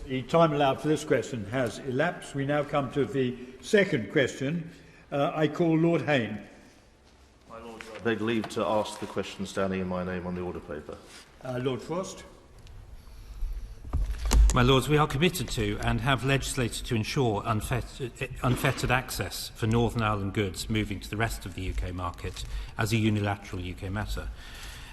The time allowed for this question has elapsed. We now come to the second question. I call Lord Hayne. My Lord, I beg leave to ask the question standing in my name on the order paper. Lord Frost. My Lords, we are committed to and have legislated to ensure unfettered access for Northern Ireland goods moving to the rest of the UK market as a unilateral UK matter.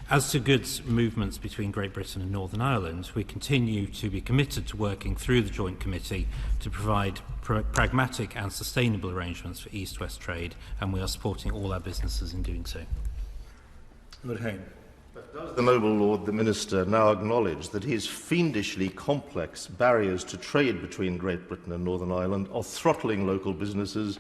As to goods movements between Great Britain and Northern Ireland, we continue to be committed to working through the Joint Committee to provide pragmatic and sustainable arrangements for East-West trade, and we are supporting all our businesses in doing so. Lord Hayne. Does the noble Lord the Minister now acknowledge that his fiendishly complex barriers to trade between Great Britain and Northern Ireland are throttling local businesses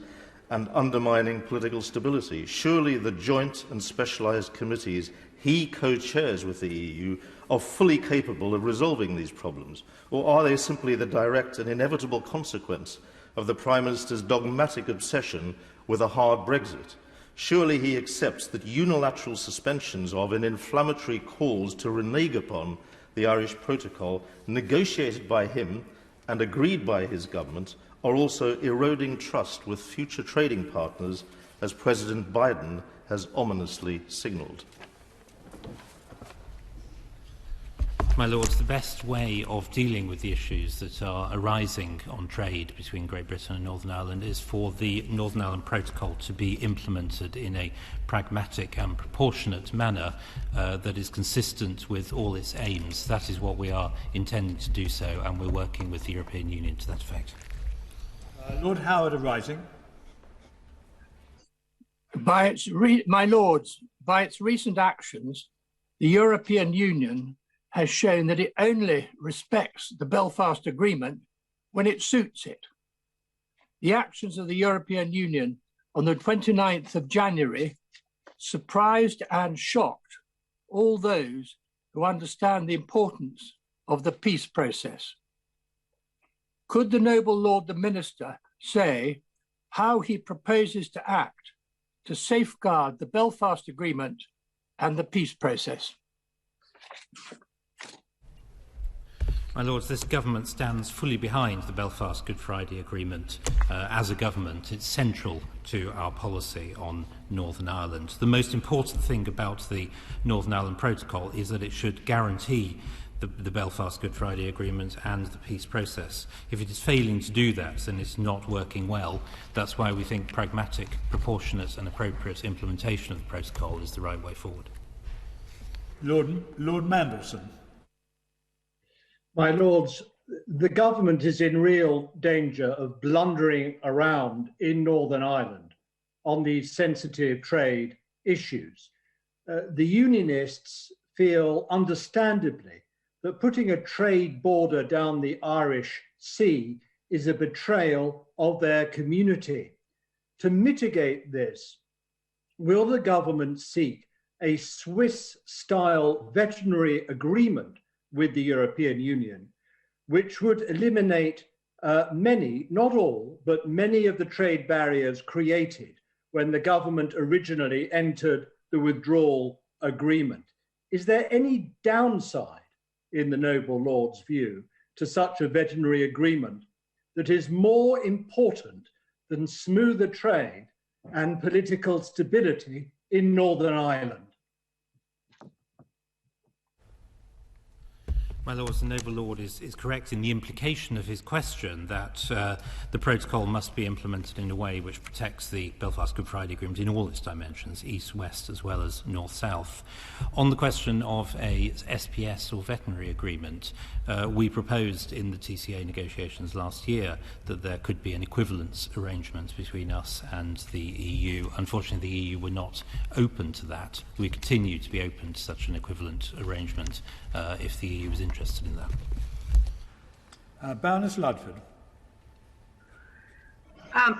and undermining political stability? Surely the joint and specialised committees he co-chairs with the EU are fully capable of resolving these problems, or are they simply the direct and inevitable consequence of the Prime Minister's dogmatic obsession with a hard Brexit? Surely he accepts that unilateral suspensions of an inflammatory cause to renege upon the Irish Protocol, negotiated by him and agreed by his government, are also eroding trust with future trading partners, as President Biden has ominously signalled. My Lords, the best way of dealing with the issues that are arising on trade between Great Britain and Northern Ireland is for the Northern Ireland Protocol to be implemented in a pragmatic and proportionate manner that is consistent with all its aims. That is what we are intending to do so, and we're working with the European Union to that effect. Lord Howard arising. My Lords, by its recent actions, the European Union has shown that it only respects the Belfast Agreement when it suits it. The actions of the European Union on the 29th of January surprised and shocked all those who understand the importance of the peace process. Could the noble Lord the Minister say how he proposes to act to safeguard the Belfast Agreement and the peace process? My Lords, this government stands fully behind the Belfast Good Friday Agreement. As a government, it's central to our policy on Northern Ireland. The most important thing about the Northern Ireland Protocol is that it should guarantee the Belfast Good Friday Agreement and the peace process. If it is failing to do that, then it's not working well. That's why we think pragmatic, proportionate and appropriate implementation of the protocol is the right way forward. Lord Mandelson. My Lords, the government is in real danger of blundering around in Northern Ireland on these sensitive trade issues. The Unionists feel understandably that putting a trade border down the Irish Sea is a betrayal of their community. To mitigate this, will the government seek a Swiss-style veterinary agreement with the European Union, which would eliminate many, not all, but many of the trade barriers created when the government originally entered the withdrawal agreement? Is there any downside, in the noble Lord's view, to such a veterinary agreement that is more important than smoother trade and political stability in Northern Ireland? My Lords, the noble Lord is correct in the implication of his question that the protocol must be implemented in a way which protects the Belfast Good Friday Agreement in all its dimensions, east-west as well as north-south. On the question of a SPS or veterinary agreement, we proposed in the TCA negotiations last year that there could be an equivalence arrangement between us and the EU. Unfortunately, the EU were not open to that. We continue to be open to such an equivalent arrangement if the EU was interested in that. Baroness Ludford.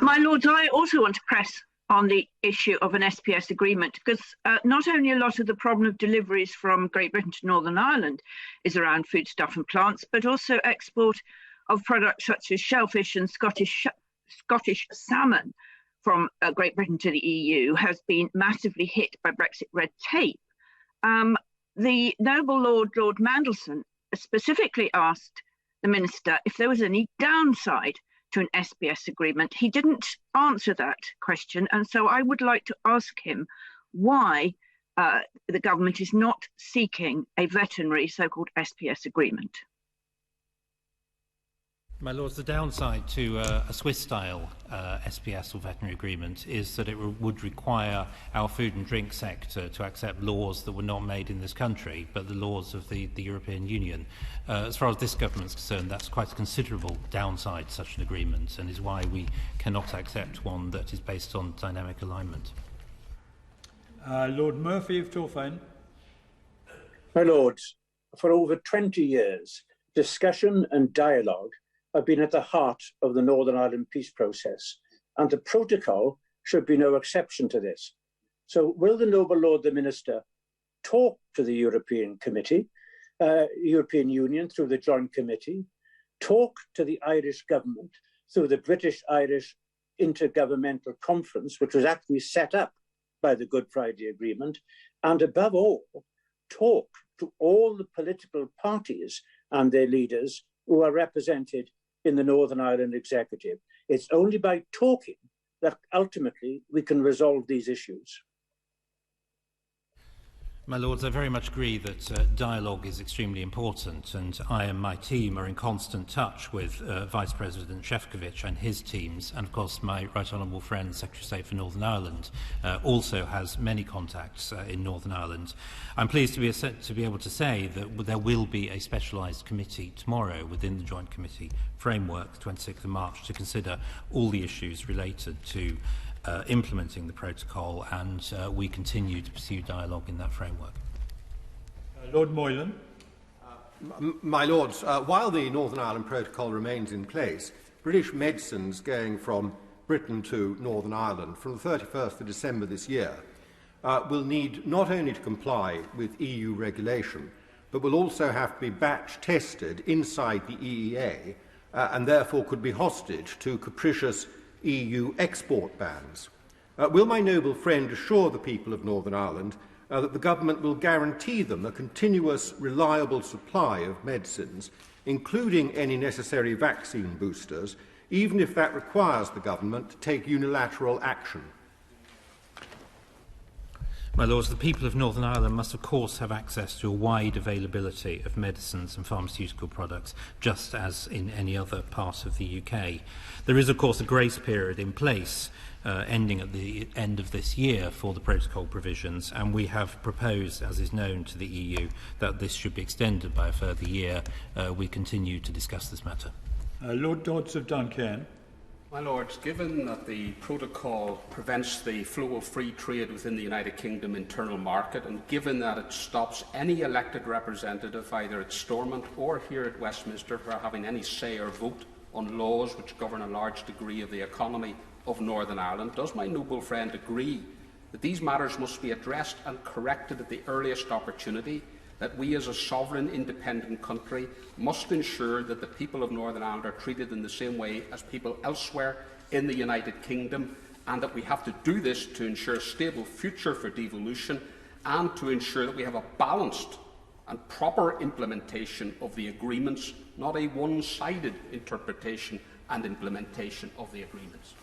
My Lords, I also want to press on the issue of an SPS agreement, because not only a lot of the problem of deliveries from Great Britain to Northern Ireland is around foodstuff and plants, but also export of products such as shellfish and Scottish salmon from Great Britain to the EU has been massively hit by Brexit red tape. The noble Lord Mandelson specifically asked the Minister if there was any downside to an SPS agreement. He didn't answer that question, and so I would like to ask him why the government is not seeking a veterinary so-called SPS agreement. My Lords, the downside to a Swiss-style SPS or veterinary agreement is that it would require our food and drink sector to accept laws that were not made in this country, but the laws of the European Union. As far as this government is concerned, that's quite a considerable downside to such an agreement, and is why we cannot accept one that is based on dynamic alignment. Lord Murphy of Torfaen. My Lords, for over 20 years, discussion and dialogue have been at the heart of the Northern Ireland peace process, and the protocol should be no exception to this. So will the noble Lord the Minister talk to the European European Union through the Joint Committee, talk to the Irish government through the British-Irish Intergovernmental Conference, which was actually set up by the Good Friday Agreement, and above all, talk to all the political parties and their leaders who are represented in the Northern Ireland Executive. It's only by talking that ultimately we can resolve these issues. My Lords, I very much agree that dialogue is extremely important, and I and my team are in constant touch with Vice President Šefčovič and his teams, and of course my Right Honourable friend, Secretary of State for Northern Ireland, also has many contacts in Northern Ireland. I'm pleased to be able to say that there will be a specialised committee tomorrow within the Joint Committee framework, the 26th of March, to consider all the issues related to implementing the protocol, and we continue to pursue dialogue in that framework. Lord Moylan. My Lords, while the Northern Ireland Protocol remains in place, British medicines going from Britain to Northern Ireland from the 31st of December this year will need not only to comply with EU regulation, but will also have to be batch tested inside the EEA and therefore could be hostage to capricious EU export bans. Will my noble friend assure the people of Northern Ireland that the government will guarantee them a continuous, reliable supply of medicines, including any necessary vaccine boosters, even if that requires the government to take unilateral action? My Lords, the people of Northern Ireland must of course have access to a wide availability of medicines and pharmaceutical products, just as in any other part of the UK. There is of course a grace period in place ending at the end of this year for the protocol provisions, and we have proposed, as is known to the EU, that this should be extended by a further year. We continue to discuss this matter. Lord Dodds of Duncan. My Lords, given that the protocol prevents the flow of free trade within the United Kingdom internal market, and given that it stops any elected representative, either at Stormont or here at Westminster, from having any say or vote on laws which govern a large degree of the economy of Northern Ireland, does my noble friend agree that these matters must be addressed and corrected at the earliest opportunity, that we as a sovereign independent country must ensure that the people of Northern Ireland are treated in the same way as people elsewhere in the United Kingdom, and that we have to do this to ensure a stable future for devolution and to ensure that we have a balanced and proper implementation of the agreements, not a one-sided interpretation and implementation of the agreements?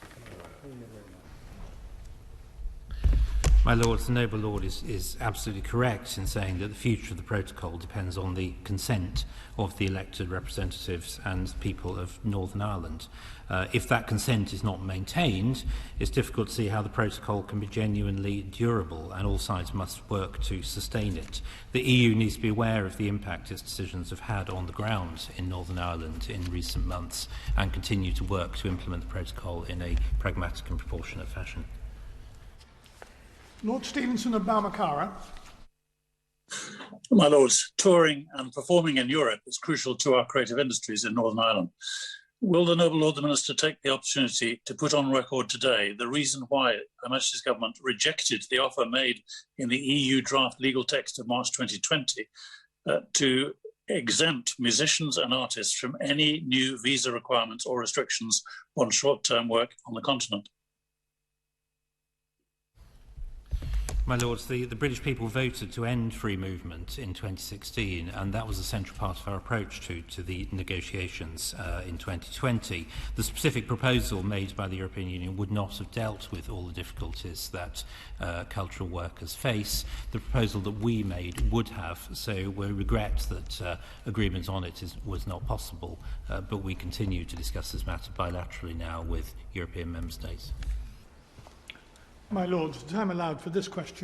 My Lords, the noble Lord is absolutely correct in saying that the future of the protocol depends on the consent of the elected representatives and people of Northern Ireland. If that consent is not maintained, it's difficult to see how the protocol can be genuinely durable, and all sides must work to sustain it. The EU needs to be aware of the impact its decisions have had on the ground in Northern Ireland in recent months, and continue to work to implement the protocol in a pragmatic and proportionate fashion. Lord Stevenson of Balmacara. My Lords, touring and performing in Europe is crucial to our creative industries in Northern Ireland. Will the noble Lord the Minister take the opportunity to put on record today the reason why Her Majesty's Government rejected the offer made in the EU draft legal text of March 2020 to exempt musicians and artists from any new visa requirements or restrictions on short-term work on the continent? My Lords, the British people voted to end free movement in 2016, and that was a central part of our approach to the negotiations in 2020. The specific proposal made by the European Union would not have dealt with all the difficulties that cultural workers face. The proposal that we made would have, so we regret that agreement on it was not possible, but we continue to discuss this matter bilaterally now with European member states. My Lords, the time allowed for this question